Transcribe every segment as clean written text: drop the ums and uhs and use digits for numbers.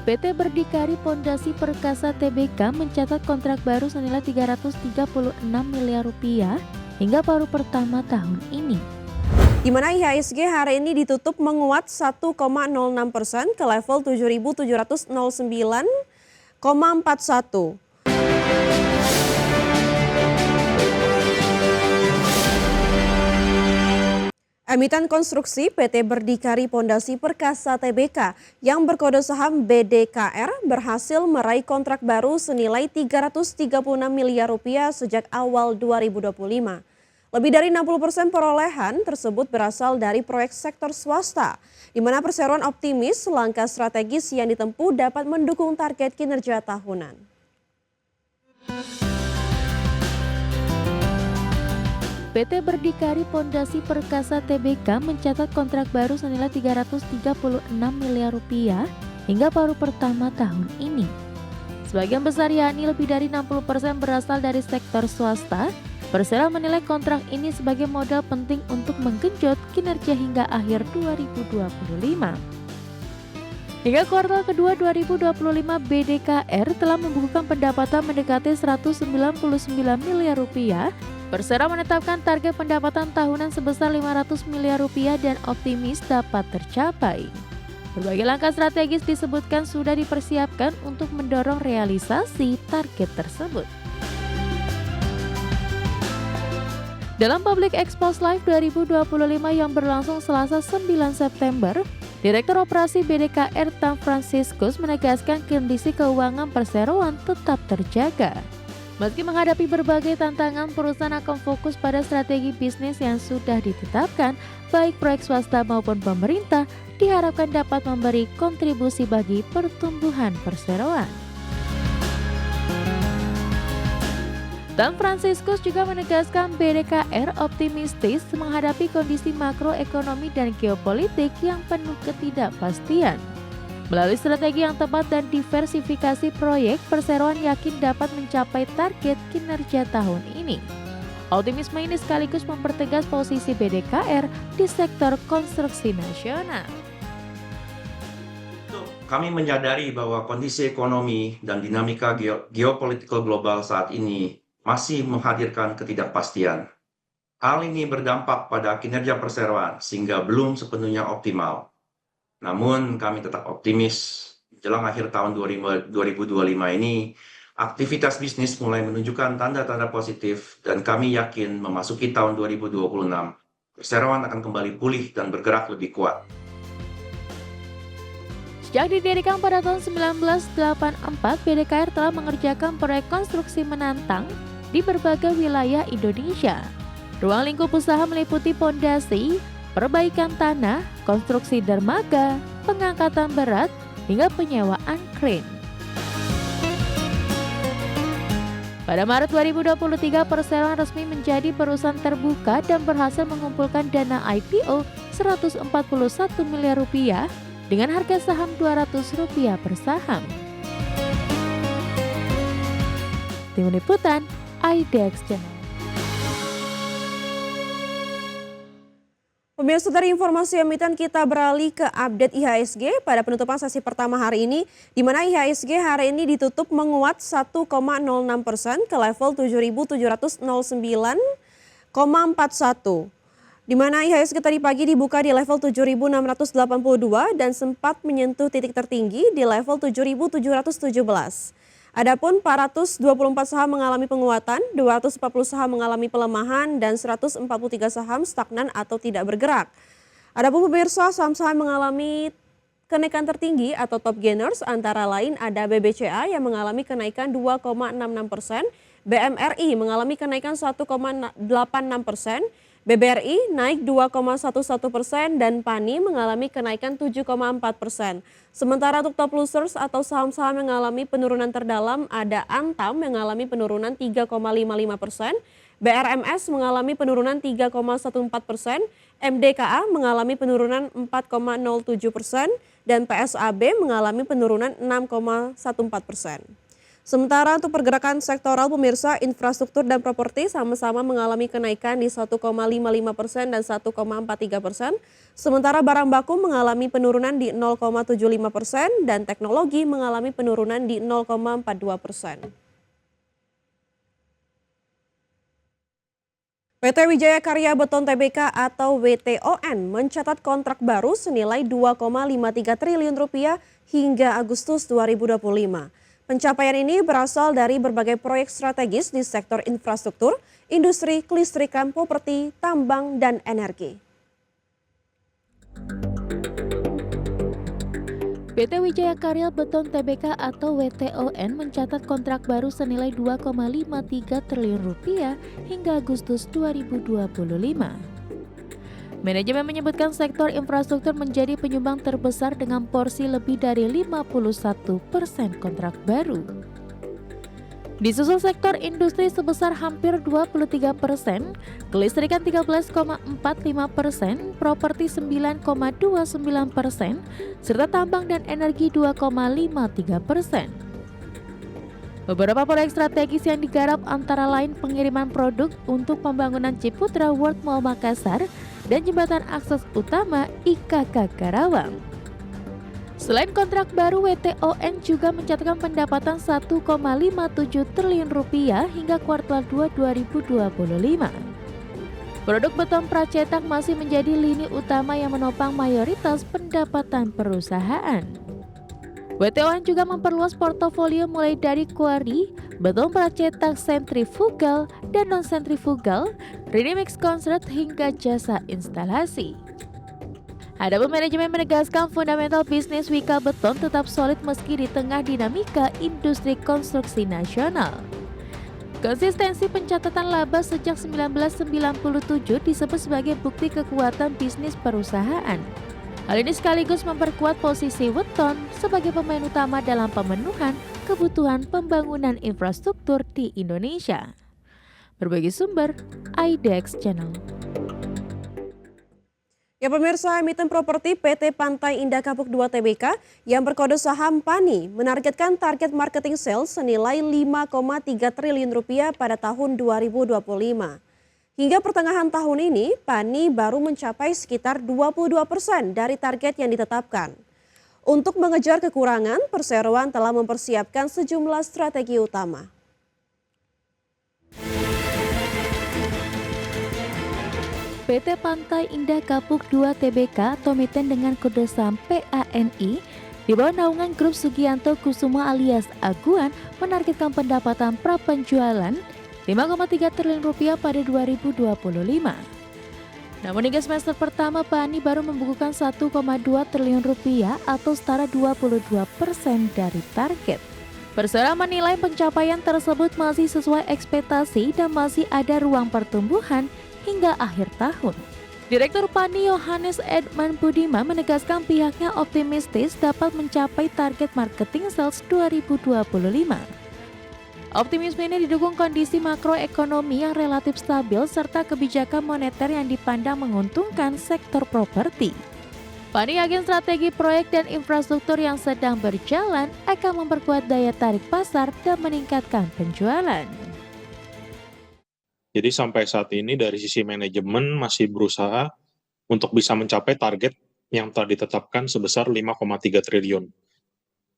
PT Berdikari Pondasi Perkasa Tbk mencatat kontrak baru senilai 336 miliar rupiah hingga paruh pertama tahun ini. Di mana IHSG hari ini ditutup menguat 1,06% ke level 7.709,41. Emiten konstruksi PT Berdikari Pondasi Perkasa Tbk yang berkode saham BDKR berhasil meraih kontrak baru senilai 336 miliar rupiah sejak awal 2025. Lebih dari 60% perolehan tersebut berasal dari proyek sektor swasta, di mana perseroan optimis langkah strategis yang ditempuh dapat mendukung target kinerja tahunan. PT Berdikari Pondasi Perkasa Tbk mencatat kontrak baru senilai 336 miliar rupiah hingga paruh pertama tahun ini. Sebagian besar yakni lebih dari 60% berasal dari sektor swasta. Persero menilai kontrak ini sebagai modal penting untuk menggenjot kinerja hingga akhir 2025. Hingga kuartal kedua 2025, BDKR telah membukukan pendapatan mendekati 199 miliar rupiah. Persero menetapkan target pendapatan tahunan sebesar 500 miliar rupiah dan optimis dapat tercapai. Berbagai langkah strategis disebutkan sudah dipersiapkan untuk mendorong realisasi target tersebut. Dalam Public Expose Live 2025 yang berlangsung Selasa 9 September, Direktur Operasi BDKR Tam Franciscus menegaskan kondisi keuangan perseroan tetap terjaga. Meski menghadapi berbagai tantangan, perusahaan akan fokus pada strategi bisnis yang sudah ditetapkan, baik proyek swasta maupun pemerintah, diharapkan dapat memberi kontribusi bagi pertumbuhan perseroan. Dan Franciscus juga menegaskan BDKR optimistis menghadapi kondisi makroekonomi dan geopolitik yang penuh ketidakpastian. Melalui strategi yang tepat dan diversifikasi proyek, perseroan yakin dapat mencapai target kinerja tahun ini. Optimisme ini sekaligus mempertegas posisi BDKR di sektor konstruksi nasional. Kami menyadari bahwa kondisi ekonomi dan dinamika geopolitikal global saat ini masih menghadirkan ketidakpastian. Hal ini berdampak pada kinerja perseroan sehingga belum sepenuhnya optimal. Namun kami tetap optimis jelang akhir tahun 2025 ini aktivitas bisnis mulai menunjukkan tanda-tanda positif dan kami yakin memasuki tahun 2026 perseroan akan kembali pulih dan bergerak lebih kuat. Sejak didirikan pada tahun 1984, BDKR telah mengerjakan proyek konstruksi menantang di berbagai wilayah Indonesia. Ruang lingkup usaha meliputi pondasi, perbaikan tanah, konstruksi dermaga, pengangkatan berat, hingga penyewaan kren. Pada Maret 2023, perseroan resmi menjadi perusahaan terbuka dan berhasil mengumpulkan dana IPO 141 miliar rupiah dengan harga saham Rp200 per saham. Tim Liputan, IDX Channel. Pemirsa, dari informasi emiten kita beralih ke update IHSG pada penutupan sesi pertama hari ini, di mana IHSG hari ini ditutup menguat 1,06% ke level 7.709,41. Di mana IHSG tadi pagi dibuka di level 7.682 dan sempat menyentuh titik tertinggi di level 7.717. Adapun 424 saham mengalami penguatan, 240 saham mengalami pelemahan, dan 143 saham stagnan atau tidak bergerak. Adapun pemirsa, saham-saham mengalami kenaikan tertinggi atau top gainers antara lain ada BBCA yang mengalami kenaikan 2,66%, BMRI mengalami kenaikan 1,86%, BBRI naik 2,11% dan PANI mengalami kenaikan 7,4%. Sementara untuk top losers atau saham-saham yang mengalami penurunan terdalam ada Antam mengalami penurunan 3,55%, BRMS mengalami penurunan 3,14%, MDKA mengalami penurunan 4,07% dan PSAB mengalami penurunan 6,14%. Sementara untuk pergerakan sektoral pemirsa, infrastruktur dan properti sama-sama mengalami kenaikan di 1,55% dan 1,43%, sementara barang baku mengalami penurunan di 0,75% dan teknologi mengalami penurunan di 0,42%. PT Wijaya Karya Beton Tbk atau WTON mencatat kontrak baru senilai 2,53 triliun rupiah hingga Agustus 2025. Pencapaian ini berasal dari berbagai proyek strategis di sektor infrastruktur, industri, kelistrikan, properti, tambang, dan energi. PT Wijaya Karya Beton Tbk atau WTON mencatat kontrak baru senilai 2,53 triliun rupiah hingga Agustus 2025. Manajemen menyebutkan sektor infrastruktur menjadi penyumbang terbesar dengan porsi lebih dari 51% kontrak baru. Disusul sektor industri sebesar hampir 23%, kelistrikan 13,45%, properti 9,29%, serta tambang dan energi 2,53%. Beberapa proyek strategis yang digarap antara lain pengiriman produk untuk pembangunan Ciputra World Mall Makassar dan jembatan akses utama IKK Karawang. Selain kontrak baru, WTON juga mencatatkan pendapatan 1,57 triliun rupiah hingga kuartal 2 2025. Produk beton pracetak masih menjadi lini utama yang menopang mayoritas pendapatan perusahaan. WTON juga memperluas portofolio mulai dari kuari, beton pracetak sentrifugal dan non-sentrifugal, ready mix concrete hingga jasa instalasi. Adapun manajemen menegaskan fundamental bisnis Wika Beton tetap solid meski di tengah dinamika industri konstruksi nasional. Konsistensi pencatatan laba sejak 1997 disebut sebagai bukti kekuatan bisnis perusahaan. Hal ini sekaligus memperkuat posisi Weton sebagai pemain utama dalam pemenuhan kebutuhan pembangunan infrastruktur di Indonesia. Berbagi sumber, IDEX Channel. Ya pemirsa, emiten properti PT Pantai Indah Kapuk 2 Tbk yang berkode saham PANI menargetkan target marketing sales senilai 5,3 triliun rupiah pada tahun 2025. Hingga pertengahan tahun ini, PANI baru mencapai sekitar 22% dari target yang ditetapkan. Untuk mengejar kekurangan, perseroan telah mempersiapkan sejumlah strategi utama. PT Pantai Indah Kapuk 2 Tbk atau emiten dengan kode saham PANI di bawah naungan Grup Sugianto Kusuma alias Aguan menargetkan pendapatan prapenjualan 5,3 triliun rupiah pada 2025. Namun hingga semester pertama PANI baru membukukan 1,2 triliun rupiah atau setara 22% dari target. Perseroan menilai pencapaian tersebut masih sesuai ekspektasi dan masih ada ruang pertumbuhan hingga akhir tahun. Direktur PANI Yohanes Edman Budiman menegaskan pihaknya optimistis dapat mencapai target marketing sales 2025. Optimisme ini didukung kondisi makroekonomi yang relatif stabil serta kebijakan moneter yang dipandang menguntungkan sektor properti. PANI yakin strategi proyek dan infrastruktur yang sedang berjalan akan memperkuat daya tarik pasar dan meningkatkan penjualan. Jadi sampai saat ini dari sisi manajemen masih berusaha untuk bisa mencapai target yang telah ditetapkan sebesar 5,3 triliun.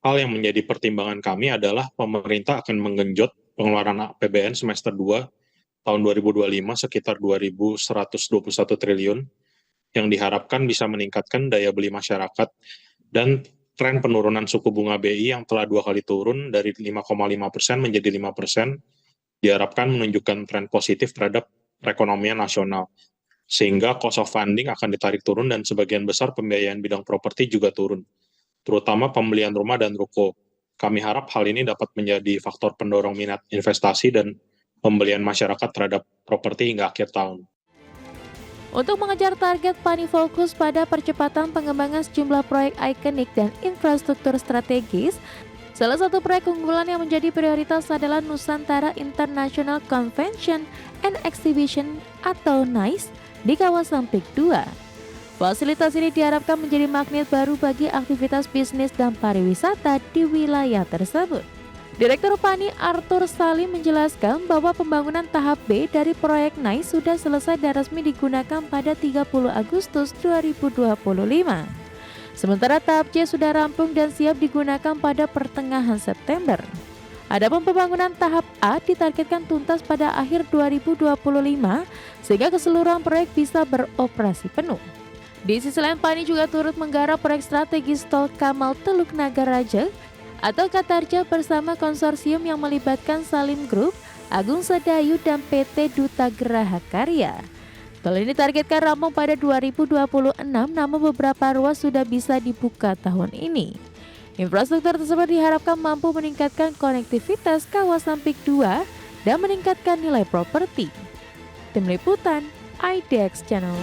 Hal yang menjadi pertimbangan kami adalah pemerintah akan menggenjot pengeluaran APBN semester 2 tahun 2025 sekitar 2.121 triliun yang diharapkan bisa meningkatkan daya beli masyarakat dan tren penurunan suku bunga BI yang telah 2 kali turun dari 5,5% menjadi 5% diharapkan menunjukkan tren positif terhadap perekonomian nasional. Sehingga cost of funding akan ditarik turun dan sebagian besar pembiayaan bidang properti juga turun, terutama pembelian rumah dan ruko. Kami harap hal ini dapat menjadi faktor pendorong minat investasi dan pembelian masyarakat terhadap properti hingga akhir tahun. Untuk mengejar target, PANI fokus pada percepatan pengembangan sejumlah proyek ikonik dan infrastruktur strategis. Salah satu proyek unggulan yang menjadi prioritas adalah Nusantara International Convention and Exhibition atau NICE di kawasan PIK 2. Fasilitas ini diharapkan menjadi magnet baru bagi aktivitas bisnis dan pariwisata di wilayah tersebut. Direktur PANI Arthur Salim menjelaskan bahwa pembangunan tahap B dari proyek NICE sudah selesai dan resmi digunakan pada 30 Agustus 2025. Sementara tahap C sudah rampung dan siap digunakan pada pertengahan September. Adapun pembangunan tahap A ditargetkan tuntas pada akhir 2025 sehingga keseluruhan proyek bisa beroperasi penuh. Di sisi lain, PANI juga turut menggarap proyek strategis Tol Kamal Teluk Nagaraja atau Katarja bersama konsorsium yang melibatkan Salim Group, Agung Sedayu, dan PT Duta Geraha Karya. Tol ini targetkan rampung pada 2026, namun beberapa ruas sudah bisa dibuka tahun ini. Infrastruktur tersebut diharapkan mampu meningkatkan konektivitas kawasan PIK 2 dan meningkatkan nilai properti. Tim Liputan, IDX Channel.